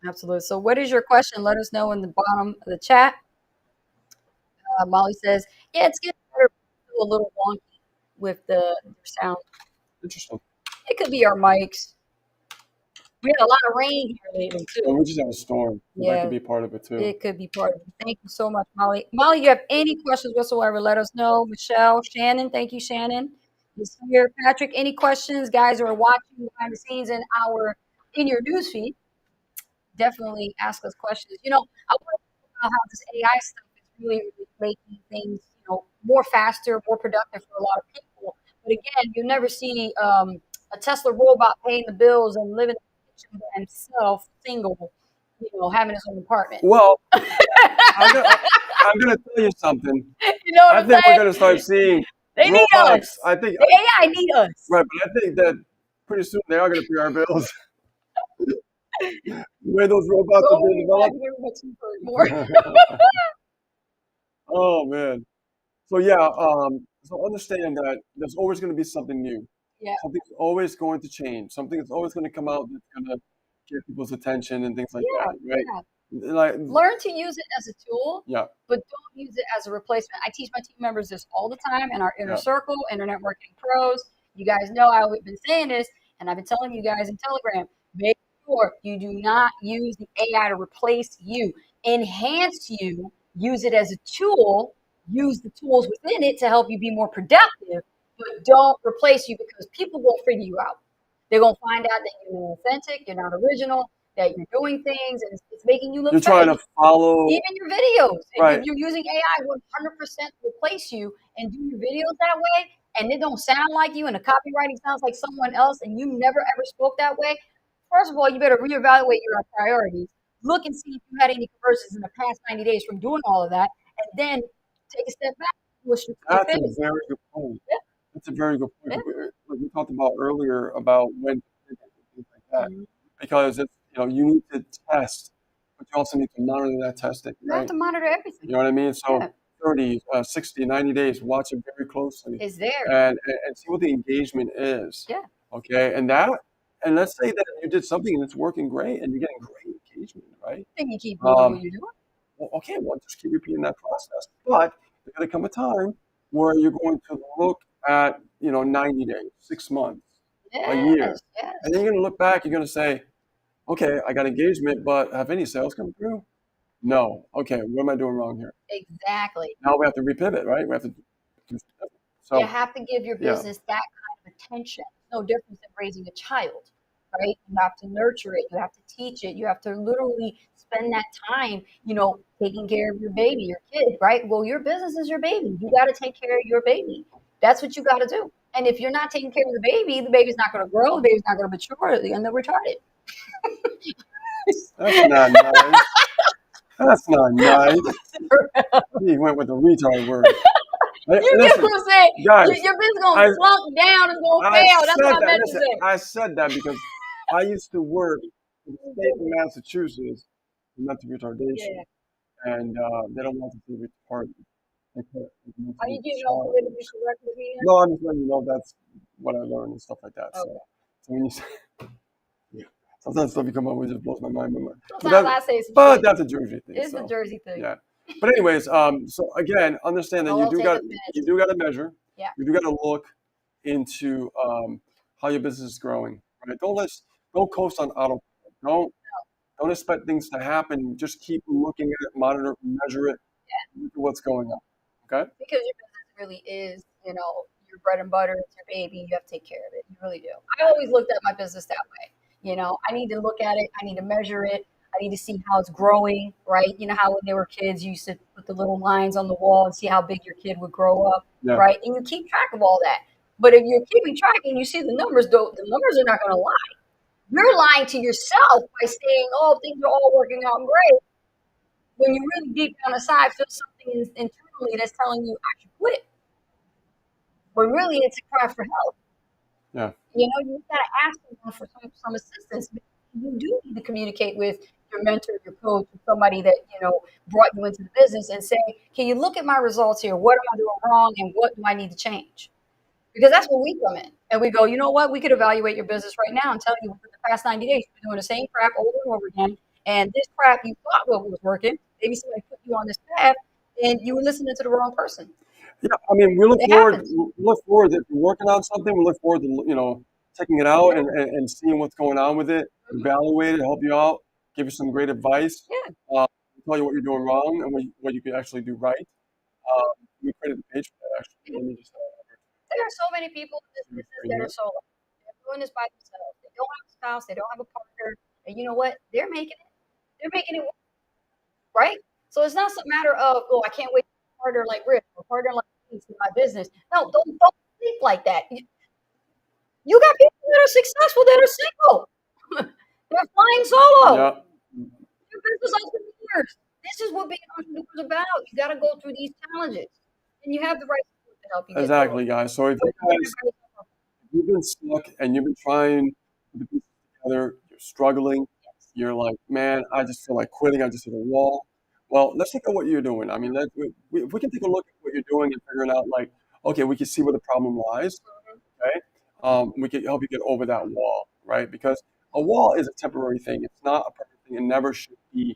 [SPEAKER 2] Absolutely. So what is your question? Let us know in the bottom of the chat. Molly says, yeah, it's getting better, but still a little wonky with the sound.
[SPEAKER 1] Interesting.
[SPEAKER 2] It could be our mics. We had a lot of rain here lately too.
[SPEAKER 1] Well, we just have a storm. Yeah, that could be part of it too.
[SPEAKER 2] It could be part of it. Thank you so much, Molly. Molly, you have any questions whatsoever, let us know. Michelle, Shannon, thank you, Shannon. Is here. Patrick, any questions? Guys who are watching behind the scenes in your newsfeed, definitely ask us questions. I want to talk about how this AI stuff is really, really making things, more faster, more productive for a lot of people. But again, you never see a Tesla robot paying the bills and living in the kitchen by himself, single, having his own apartment.
[SPEAKER 1] Well, I'm gonna tell you something.
[SPEAKER 2] I
[SPEAKER 1] think we're gonna start seeing
[SPEAKER 2] they need us.
[SPEAKER 1] I think
[SPEAKER 2] the AI need us.
[SPEAKER 1] Right, but I think that pretty soon they are gonna pay our bills. The way those robots are being developed. Oh man. So yeah, so understand that there's always going to be something new.
[SPEAKER 2] Yeah.
[SPEAKER 1] Something's always going to change. Something is always going to come out that's going to get people's attention and things like that, right?
[SPEAKER 2] Yeah.
[SPEAKER 1] Like,
[SPEAKER 2] learn to use it as a tool,
[SPEAKER 1] yeah,
[SPEAKER 2] but don't use it as a replacement. I teach my team members this all the time in our inner
[SPEAKER 1] Yeah.
[SPEAKER 2] circle, Internet Marketing Pros. You guys know I've been saying this, and I've been telling you guys in Telegram, make sure you do not use the AI to replace you. Enhance you. Use it as a tool. Use the tools within it to help you be more productive, but don't replace you, because people will figure you out. They're going to find out that you're authentic, you're not original, that you're doing things, and it's making you look
[SPEAKER 1] you're trying to follow.
[SPEAKER 2] Even your videos.
[SPEAKER 1] Right.
[SPEAKER 2] If you're using AI, 100% replace you and do your videos that way, and it don't sound like you, and the copywriting sounds like someone else, and you never ever spoke that way. First of all, you better reevaluate your priorities. Look and see if you had any conversions in the past 90 days from doing all of that, and then take a step back.
[SPEAKER 1] That's a very good point.
[SPEAKER 2] Yeah.
[SPEAKER 1] That's a very good point. Like we talked about earlier about when things like that, because it's, you need to test, but you also need to monitor that testing.
[SPEAKER 2] You have to monitor everything.
[SPEAKER 1] You know what I mean? So 30, 60, 90 days, watch it very closely.
[SPEAKER 2] Is there.
[SPEAKER 1] And see what the engagement is.
[SPEAKER 2] Yeah.
[SPEAKER 1] Okay. And let's say that you did something and it's working great and you're getting great engagement, right?
[SPEAKER 2] Then you keep doing what you're doing.
[SPEAKER 1] Well, okay, well, just keep repeating that process. But there's going to come a time where you're going to look at, 90 days, 6 months, a year.
[SPEAKER 2] Yes.
[SPEAKER 1] And then you're going to look back, you're going to say, okay, I got engagement, but have any sales come through? No. Okay, what am I doing wrong here?
[SPEAKER 2] Exactly.
[SPEAKER 1] Now we have to repivot, right? We have to do something. So
[SPEAKER 2] you have to give your business that kind of attention. No difference in raising a child, right? You have to nurture it. You have to teach it. You have to literally spend that time, taking care of your baby, your kid, right? Well, your business is your baby. You got to take care of your baby. That's what you got to do. And if you're not taking care of the baby's not going to grow. The baby's not going to mature. They're going to retarded.
[SPEAKER 1] That's not nice. That's not nice. He went with the retard word.
[SPEAKER 2] You get what I'm saying?
[SPEAKER 1] Guys,
[SPEAKER 2] your business going to slump down and going to fail. That's what I meant to say.
[SPEAKER 1] I said that because I used to work in the state of Massachusetts with mental retardation. And they don't want to be retarded.
[SPEAKER 2] Are you giving all the way to be correct with me?
[SPEAKER 1] No, I'm just letting you know that's what I learned and stuff like that. Okay. So when you say, sometimes stuff you come up with just blows my mind. But that's a Jersey thing.
[SPEAKER 2] It's a Jersey thing.
[SPEAKER 1] Yeah. But anyways, so again, understand that you do got to measure.
[SPEAKER 2] Yeah.
[SPEAKER 1] You do got to look into how your business is growing. Right? Don't coast on autopilot. Don't expect things to happen. Just keep looking at it, monitor it, measure it, look at what's going on. Okay?
[SPEAKER 2] Because your business really is, your bread and butter. It's your baby. You have to take care of it. You really do. I always looked at my business that way. I need to look at it. I need to measure it. I need to see how it's growing, right? You know how when they were kids, you used to put the little lines on the wall and see how big your kid would grow up, right? And you keep track of all that. But if you're keeping track and you see the numbers, the numbers are not going to lie. You're lying to yourself by saying, oh, things are all working out great, when you really deep down inside feel something internally that's telling you, I should quit. But really, it's a cry for help.
[SPEAKER 1] Yeah.
[SPEAKER 2] You got to ask someone for some assistance. You do need to communicate with your mentor, your coach, somebody that, brought you into the business and say, can you look at my results here? What am I doing wrong and what do I need to change? Because that's where we come in. And we go, you know what? We could evaluate your business right now and tell you within the past 90 days, you're doing the same crap over and over again. and this crap you thought was working, maybe somebody put you on this path, and you were listening to the wrong person.
[SPEAKER 1] Yeah, I mean, we look
[SPEAKER 2] It
[SPEAKER 1] forward.
[SPEAKER 2] happens.
[SPEAKER 1] We look forward to working on something. We look forward to checking it out
[SPEAKER 2] Yeah.
[SPEAKER 1] and seeing what's going on with it. Evaluate it, help you out, give you some great advice,
[SPEAKER 2] Yeah.
[SPEAKER 1] tell you what you're doing wrong and what you can actually do right. We created a page for that actually. Let me just
[SPEAKER 2] There are so many people in this business
[SPEAKER 1] right
[SPEAKER 2] that
[SPEAKER 1] here.
[SPEAKER 2] are solo. They're doing this by themselves. They don't have a spouse. They don't have a partner. And you know what? They're making it. They're making it work, right? So it's not a matter of, oh, I can't wait to partner like Rick or partner like Keith in my business. No, don't think like that. You got people that are successful that are single. They're flying solo.
[SPEAKER 1] Yeah,
[SPEAKER 2] They're business entrepreneurs. This is what being an entrepreneur is about. You got to go through these challenges, and you have the right support to help you get through them.
[SPEAKER 1] exactly, guys. So if
[SPEAKER 2] But
[SPEAKER 1] you've been stuck and you've been trying to put the pieces together, you're struggling, you're like, man, I just feel like quitting. I just hit a wall. Well, let's look at what you're doing. I mean, if we can take a look at what you're doing and figuring out, like, okay, we can see where the problem lies. Okay, we can help you get over that wall, right? Because a wall is a temporary thing. It's not a permanent thing. It never should be a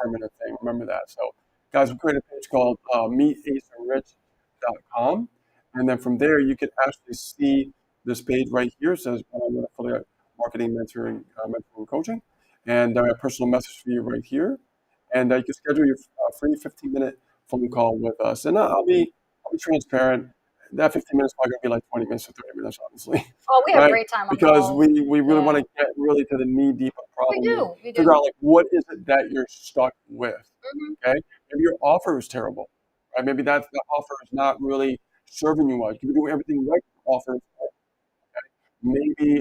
[SPEAKER 1] permanent thing. Remember that. So, guys, we created a page called meetaceandrich.com. And then from there, you can actually see this page right here. It says affiliate marketing mentoring coaching. And personal message for you right here. And you can schedule your free 15-minute phone call with us. And I'll be transparent. That 15 minutes is probably going to be like 20 minutes or 30 minutes, honestly.
[SPEAKER 2] oh, we have
[SPEAKER 1] Right?
[SPEAKER 2] great time on
[SPEAKER 1] Because
[SPEAKER 2] calls.
[SPEAKER 1] we really want
[SPEAKER 2] Yeah.
[SPEAKER 1] to get really to the knee deep of the
[SPEAKER 2] We
[SPEAKER 1] problem.
[SPEAKER 2] do. We
[SPEAKER 1] Figure
[SPEAKER 2] do.
[SPEAKER 1] out like what is it that you're stuck with.
[SPEAKER 2] Mhm.
[SPEAKER 1] Okay? Maybe your offer is terrible. Right? Maybe that the offer is not really serving you well. You can be doing everything right. The offer is terrible. Maybe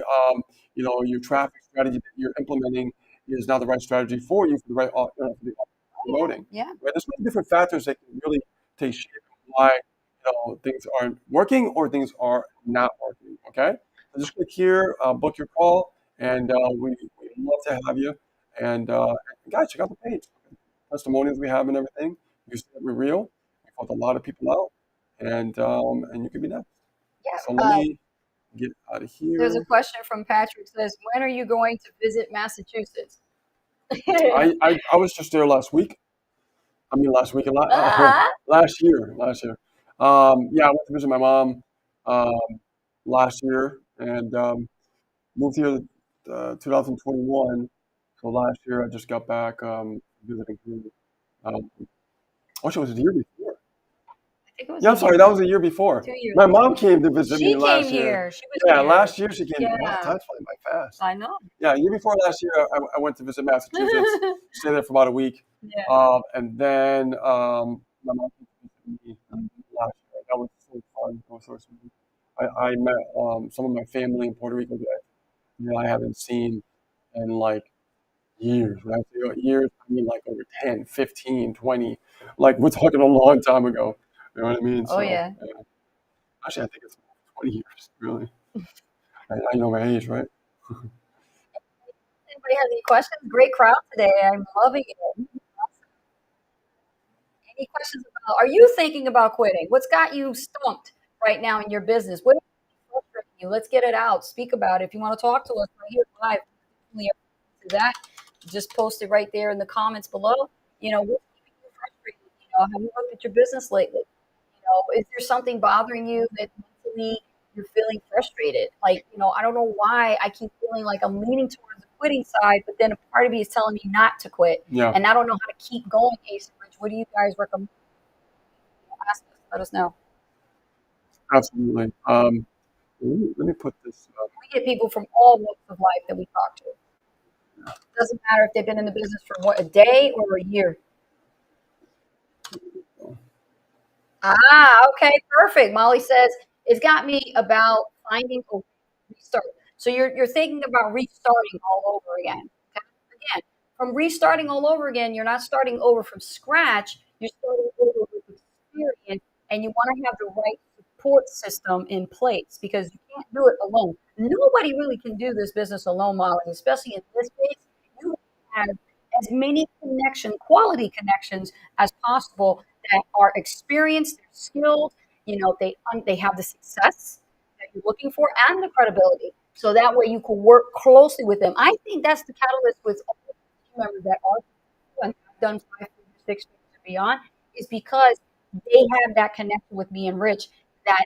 [SPEAKER 1] your traffic strategy that you're implementing is not the right strategy for you for the right for the promoting.
[SPEAKER 2] Yeah.
[SPEAKER 1] Right? There's many different factors that can really take shape of why things aren't working or things are not working. Okay, so just click here, book your call, and we'd love to have you. And guys, check out the page, testimonials we have and everything. You see that we're real. We helped a lot of people out, and you can be next.
[SPEAKER 2] Yeah.
[SPEAKER 1] So let me get out of
[SPEAKER 2] There's a
[SPEAKER 1] here.
[SPEAKER 2] question from Patrick. Says, when are you going to visit Massachusetts?
[SPEAKER 1] I was just there last week. I mean, last week,
[SPEAKER 2] Ah,
[SPEAKER 1] last year, last year. Yeah, I went to visit my mom last year and moved here 2021. So last year, I just got back visiting her. Um, Actually, it was the year before.
[SPEAKER 2] I think it was
[SPEAKER 1] Yeah,
[SPEAKER 2] a
[SPEAKER 1] I'm sorry,
[SPEAKER 2] year,
[SPEAKER 1] that was the year before.
[SPEAKER 2] 2 years.
[SPEAKER 1] My mom came to visit me
[SPEAKER 2] She
[SPEAKER 1] last
[SPEAKER 2] came
[SPEAKER 1] year.
[SPEAKER 2] here. She was
[SPEAKER 1] Yeah,
[SPEAKER 2] here.
[SPEAKER 1] last year she came. Wow,
[SPEAKER 2] Yeah.
[SPEAKER 1] time's flying by fast.
[SPEAKER 2] I know.
[SPEAKER 1] Yeah, year before last year, I went to visit Massachusetts, stayed there for about a week.
[SPEAKER 2] Yeah.
[SPEAKER 1] And then my mom came to visit me last year. That was so fun. That was so sweet. I met some of my family in Puerto Rico that I haven't seen in like years. When I say years, I mean like over 10, 15, 20. Like we're talking a long time ago. You know what I mean?
[SPEAKER 2] Oh,
[SPEAKER 1] So
[SPEAKER 2] yeah.
[SPEAKER 1] actually, I think it's 20 years, really. I know my age, right?
[SPEAKER 2] Anybody has any questions? Great crowd today. I'm loving it. Any questions about, are you thinking about quitting? What's got you stumped right now in your business? What is frustrating you? Let's get it out. Speak about it. If you want to talk to us right here live, do that. Just post it right there in the comments below. What's keeping you frustrated? Have you looked at your business lately? Is there something bothering you that mentally you're feeling frustrated? Like, I don't know why I keep feeling like I'm leaning towards the quitting side, but then a part of me is telling me not to quit.
[SPEAKER 1] Yeah,
[SPEAKER 2] And I don't know how to keep going, Ace and Rich. What do you guys recommend? Ask us, let us know.
[SPEAKER 1] absolutely. Let me put this up.
[SPEAKER 2] We get people from all walks of life that we talk to. Doesn't matter if they've been in the business for what, a day or a year. Okay, perfect. Molly says, it's got me about finding a restart. So you're thinking about restarting all over again. Okay? Again, from restarting all over again, you're not starting over from scratch. You're starting over with experience, and you want to have the right support system in place because you can't do it alone. Nobody really can do this business alone, Molly, especially in this space. You have as many quality connections as possible that are experienced, they're skilled, they have the success that you're looking for and the credibility. So that way you can work closely with them. I think that's the catalyst with all members that are and have done 5 figures, 6 figures and beyond is because they have that connection with me and Rich that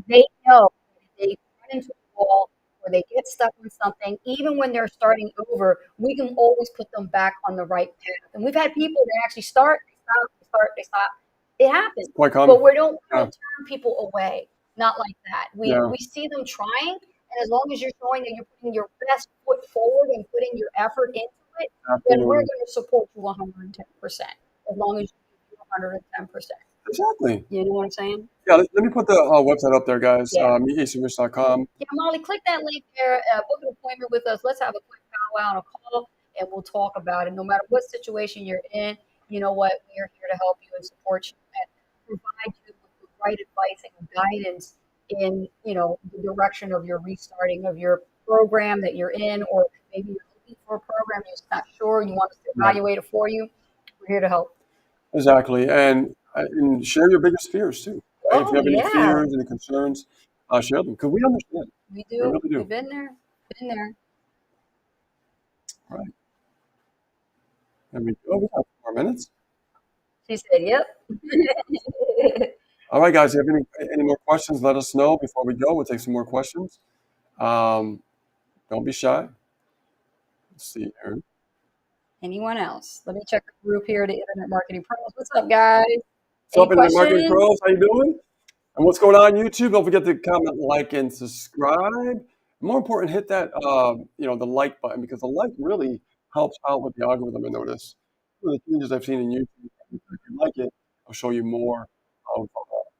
[SPEAKER 2] they know if they run into a wall or they get stuck on something, even when they're starting over, we can always put them back on the right path. And we've had people that actually start, they stop, they start, they stop. It happens.
[SPEAKER 1] Quite common.
[SPEAKER 2] But we don't turn people away. Not like that. We see them trying, and as long as you're showing that you're putting your best foot forward and putting your effort into it, then we're going to support you 110%. As long as you do 110%.
[SPEAKER 1] Exactly.
[SPEAKER 2] You know what I'm saying?
[SPEAKER 1] Yeah, let me put the website up there, guys. meetacenrich.com.
[SPEAKER 2] Yeah, Molly, click that link there. Book an appointment with us. Let's have a quick powwow and a call, and we'll talk about it. No matter what situation you're in, you know what? We are here to help you and support you and provide you with the right advice and guidance in, you know, the direction of your restarting of your program that you're in, or maybe you're looking for a program, you're just not sure, you want us to evaluate it for you. We're here to help.
[SPEAKER 1] Exactly. And share your biggest fears too. Right? If you have any fears, any concerns, share them because we understand.
[SPEAKER 2] We do. We really do. We've been there.
[SPEAKER 1] Right. And we got 4 more minutes.
[SPEAKER 2] She said, "Yep."
[SPEAKER 1] All right, guys. If you have any more questions, let us know before we go. We'll take some more questions. Don't be shy. Let's see here.
[SPEAKER 2] Anyone else? Let me check the group here, the Internet Marketing Pros. What's up, guys?
[SPEAKER 1] What's up, Internet Marketing Pros? How you doing? And what's going on YouTube? Don't forget to comment, like, and subscribe. More important, hit that the like button because the like really helps out with the algorithm. I notice one of the changes I've seen in YouTube. If you like it, I'll show you more of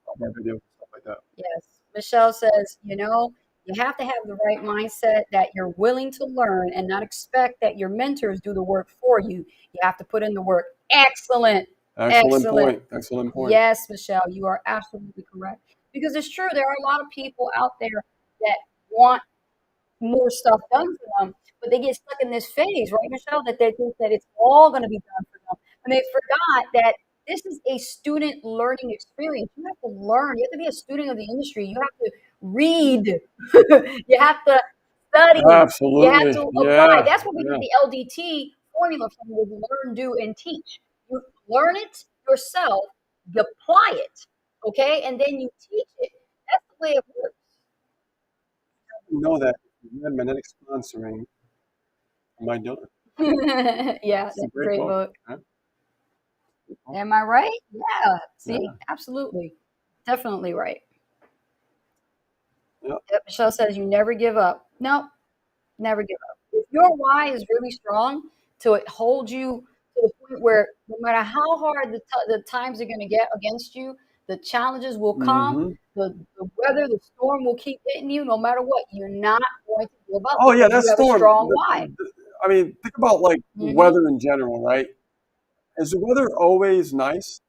[SPEAKER 1] our videos and stuff like that.
[SPEAKER 2] Yes. Michelle says, you know, you have to have the right mindset that you're willing to learn and not expect that your mentors do the work for you. You have to put in the work. Excellent.
[SPEAKER 1] Excellent point.
[SPEAKER 2] Yes, Michelle, you are absolutely correct. Because it's true, there are a lot of people out there that want more stuff done for them, but they get stuck in this phase, right, Michelle, that they think that it's all going to be done for them. And they forgot that this is a student learning experience. You have to learn. You have to be a student of the industry. You have to read. You have to study.
[SPEAKER 1] Absolutely.
[SPEAKER 2] You have to apply. That's what we did the LDT formula from, was learn, do, and teach. You learn it yourself, you apply it, okay, and then you teach it. That's the way it works.
[SPEAKER 1] You know that if you had magnetic sponsoring, am I done?
[SPEAKER 2] Yeah, that's a great book. Huh? Am I right? Yeah. See, absolutely. Definitely right. Yep. Michelle says you never give up. No, never give up. If your why is really strong, to it hold you to the point where no matter how hard the times are going to get against you, the challenges will come, the weather, the storm will keep hitting you no matter what. You're not going to give up.
[SPEAKER 1] Oh, yeah, that's storm.
[SPEAKER 2] A strong why.
[SPEAKER 1] I mean, think about like weather in general, right? Is the weather always nice?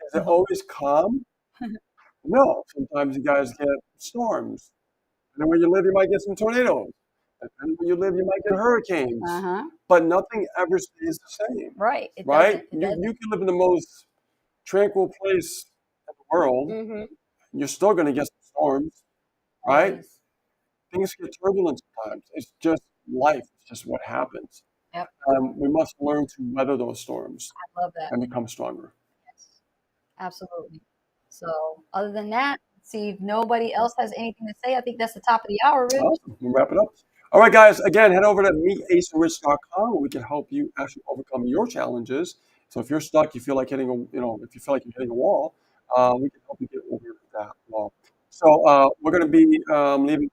[SPEAKER 1] Is it always calm? No. Sometimes you guys get storms. And where you live, you might get some tornadoes. And where you live, you might get hurricanes. But nothing ever stays the same.
[SPEAKER 2] Right.
[SPEAKER 1] Right? You can live in the most tranquil place in the world. You're still going to get some storms. Right? Things get turbulent sometimes. It's just life. It's just what happens.
[SPEAKER 2] Yep.
[SPEAKER 1] We must learn to weather those storms.
[SPEAKER 2] I love that.
[SPEAKER 1] And become stronger.
[SPEAKER 2] Yes, absolutely. So other than that, see if nobody else has anything to say. I think that's the top of the hour, Rich.
[SPEAKER 1] Awesome. We'll wrap it up. All right, guys. Again, head over to meetacenrich.com where we can help you actually overcome your challenges. So if you're stuck, you feel like if you feel like you're hitting a wall, we can help you get over that wall. So we're going to be leaving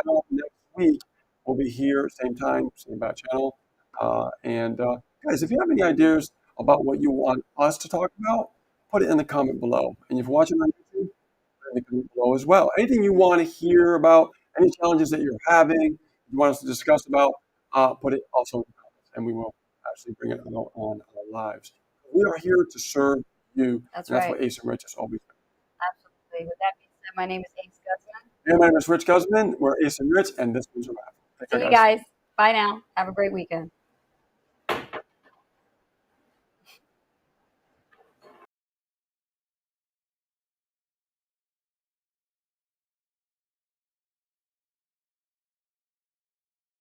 [SPEAKER 1] now. Next week, we'll be here, same time, same bad channel. Guys, if you have any ideas about what you want us to talk about, put it in the comment below. And if you're watching on YouTube, put it in the comment below as well. Anything you want to hear about, any challenges that you're having, you want us to discuss about, put it also in the comments, and we will actually bring it on our lives. We are here to serve you.
[SPEAKER 2] That's
[SPEAKER 1] right.
[SPEAKER 2] That's
[SPEAKER 1] what Ace and Rich is always doing.
[SPEAKER 2] Absolutely. With that being said, my name is Ace Guzman.
[SPEAKER 1] And my name is Rich Guzman. We're Ace and Rich, and this one's a wrap.
[SPEAKER 2] See you guys. Bye now. Have a great weekend.